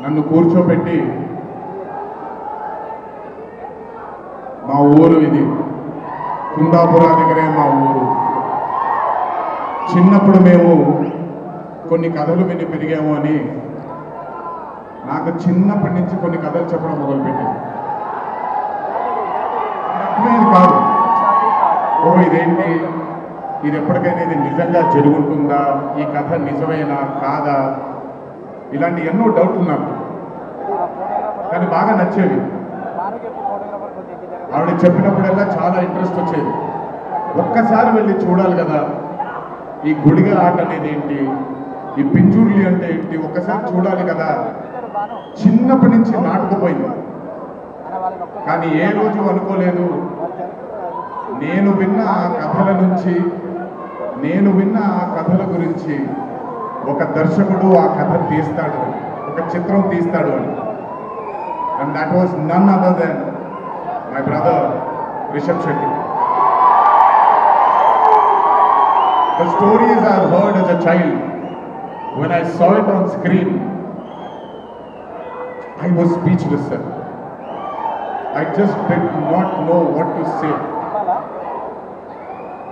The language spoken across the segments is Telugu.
నన్ను కూర్చోబెట్టి మా ఊరు ఇది కుందాపురా దగ్గరే మా ఊరు. చిన్నప్పుడు మేము కొన్ని కథలు విని పెరిగాము అని నాకు చిన్నప్పటి నుంచి కొన్ని కథలు చెప్పడం మొదలుపెట్టింది. అర్థమయ్యేది కాదు. ఓ ఇదేంటి, ఇది ఎప్పటికైనా ఇది నిజంగా జరుగుతుందా, ఈ కథ నిజమేనా కాదా, ఇలాంటి ఎన్నో డౌట్లు నాకు. కానీ బాగా నచ్చేవి. ఆవిడ చెప్పినప్పుడల్లా చాలా ఇంట్రెస్ట్ వచ్చేది. ఒక్కసారి వెళ్ళి చూడాలి కదా, ఈ గుడిగల ఆట అనేది ఏంటి, ఈ పింజూర్లి అంటే ఏంటి, ఒక్కసారి చూడాలి కదా. చిన్నప్పటి నుంచి నాటుకుపోయింది. కానీ ఏ రోజు అనుకోలేదు నేను విన్న ఆ కథల నుంచి, నేను విన్న ఆ కథల గురించి ఒక దర్శకుడు ఆ కథ తీస్తాడు, ఒక చిత్రం తీస్తాడు అని. And that was none other than my brother Rishab Shetty. The stories I heard as a child, when I saw it on screen, I was speechless, sir. I just did not know what to say.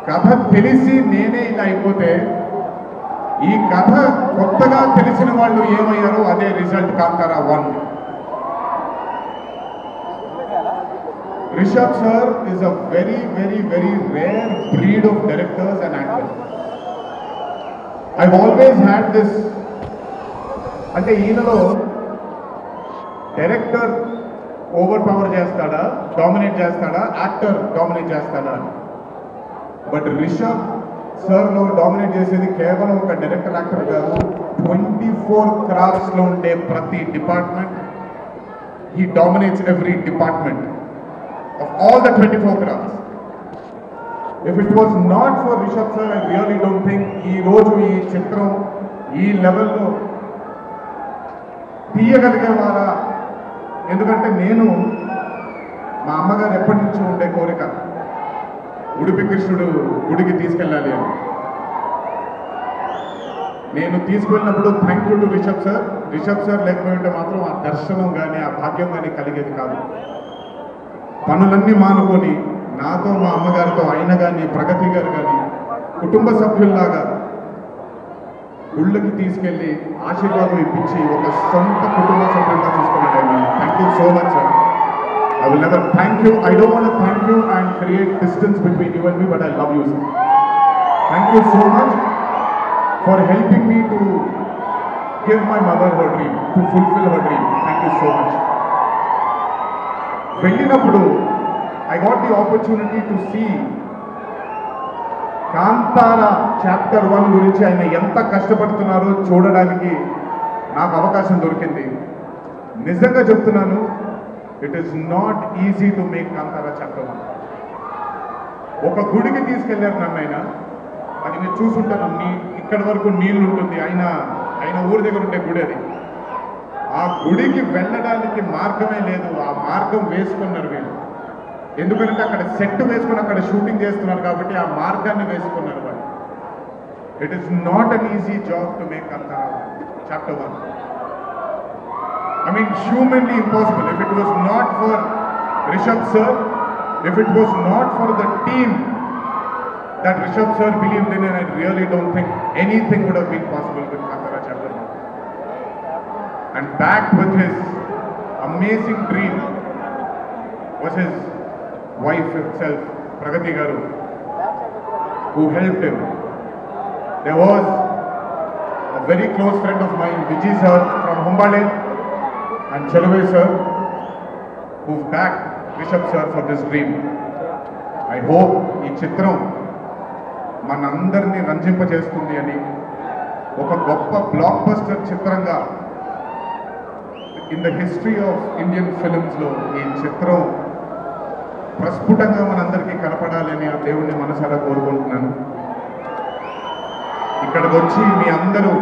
కథ తెలిసి నేనే ఇలా అయిపోతే, ఈ కథ కొత్తగా తెలిసిన వాళ్ళు ఏమయ్యారో అదే result Kantara 1. Rishabh sir is a very, very, very rare breed of directors and actors. I've always had this, అంటే ఈయనలో డైరెక్టర్ ఓవర్ పవర్ చేస్తాడా, డామినేట్ చేస్తాడా, యాక్టర్ డామినేట్ చేస్తాడా అని. బట్ రిషబ్ సార్లో డామినేట్ చేసేది కేవలం ఒక డైరెక్టర్ యాక్టర్ కాదు, 24 క్రాఫ్ట్స్లో ఉండే ప్రతి department. He dominates every department of all the 24 crafts. If it was not for Rishabh sir, I really don't think ee roju ee chitram ee level lo తీయగలిగేవారా. ఎందుకంటే నేను మా అమ్మగారు ఎప్పటి నుంచి ఉండే కోరిక ఉడిపి కృష్ణుడు గుడికి తీసుకెళ్ళాలి అని. నేను తీసుకువెళ్ళినప్పుడు thank you to Rishabh sir. Rishabh sir లేకపోతే మాత్రం ఆ దర్శనం కానీ ఆ భాగ్యం కానీ కలిగేది కాదు. పనులన్నీ మానుకొని నాతో మా అమ్మగారితో ఆయన కానీ ప్రగతి గారు కానీ కుటుంబ సభ్యుల్లాగా గుళ్ళకి తీసుకెళ్ళి ఆశీర్వాదం ఇప్పించి ఒక సొంత కుటుంబ సభ్యులుగా చూసుకున్నాడు. Thank you so much sir. I will never thank you, I don't want to thank you and create distance between you and me, but I love you sir. Thank you so much for helping me to give my mother her dream, to fulfil her dream. Thank you so much. వెళ్ళినప్పుడు I got the opportunity to see Kantara chapter 1 గురించి ఆయన ఎంత కష్టపడుతున్నారో చూడడానికి నాకు అవకాశం దొరికింది. నిజంగా చెప్తున్నాను, it is not easy to make Kantara chapter 1. ఒక గుడికి తీసుకెళ్లారు నన్ను ఆయన. అది మీరు చూసుంటాను, ఇక్కడ వరకు నీళ్ళు ఉంటుంది, ఆయన ఊరి దగ్గర ఉండే గుడి అది. ఆ గుడికి వెళ్ళడానికి మార్గమే లేదు. ఆ మార్గం వేసుకున్నారు వీళ్ళు. ఎందుకంటే అక్కడ సెట్ వేసుకుని అక్కడ షూటింగ్ చేస్తున్నారు కాబట్టి ఆ మార్గాన్ని వేసుకున్నారు వాళ్ళు. It is not an easy job to make Kantara chapter 1. I mean, humanly impossible. If it was not for Rishabh sir, if it was not for the team that Rishabh sir believed in, and I really don't think anything would have been possible with Kaantara chapter 1. And backed with his amazing dream was his wife itself, Pragati Garu, who helped him. There was a very close friend of mine, Vijay sir from Humbale, and Chaluvey sir, who backed Rishabh sir for this dream. I hope ఈ చిత్రం మనందరినీ రంజింపజేస్తుంది అని, ఒక గొప్ప బ్లాక్ బస్టర్ చిత్రంగా in the history of Indian ఫిల్మ్స్లో ఈ చిత్రం ప్రస్ఫుటంగా మనందరికీ కనపడాలని ఆ దేవుణ్ణి మనసారా కోరుకుంటున్నాను. ఇక్కడికి వచ్చి మీ అందరూ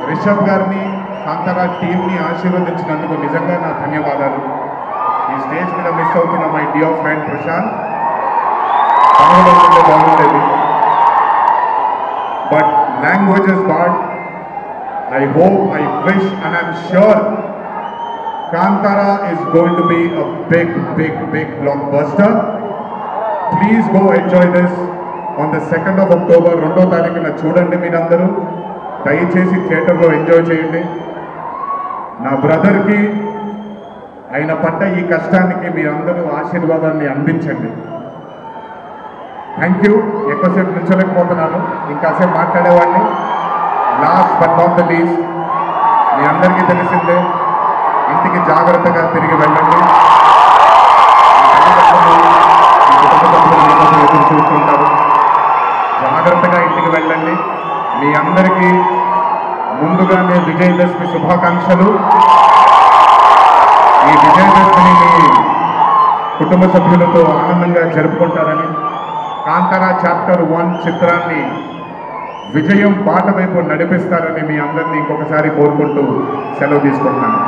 రిషబ్ గారిని, కాంతారా టీంని ఆశీర్వదించినందుకు నిజంగా నా ధన్యవాదాలు. ఈ స్టేజ్ మీద మిస్ అవుతున్న మై డియర్ ఫ్రెండ్ ప్రశాంత్, బాగుండేది but languages bad I hope, I wish, and I'm sure Kantara is going to be a big blockbuster. Please go enjoy this on the 2nd of October. 2వ తారీఖున చూడండి మీరందరూ. దయచేసి థియేటర్లో ఎంజాయ్ చేయండి. నా బ్రదర్కి ఆయన పడ్డ ఈ కష్టానికి మీరందరూ ఆశీర్వాదాన్ని అందించండి. Thank you. ఎక్కువసేపు నిల్చోలేకపోతున్నాను, ఇంకాసేపు మాట్లాడేవాడిని. Last but not the least, మీ అందరికీ తెలిసిందే, ఇంటికి జాగ్రత్తగా తిరిగి వెళ్ళండి. ఎదురు చూస్తుంటారు. జాగ్రత్తగా ఇంటికి వెళ్ళండి. మీ అందరికీ ముందుగానే విజయదశమి శుభాకాంక్షలు. ఈ విజయదశమిని మీ కుటుంబ సభ్యులతో ఆనందంగా జరుపుకుంటారని, కాంతారా చాప్టర్ 1 చిత్రాన్ని విజయం బాట వైపు నడిపిస్తారని మీ అందరినీ ఇంకొకసారి కోరుకుంటూ సెలవు తీసుకుంటున్నాను.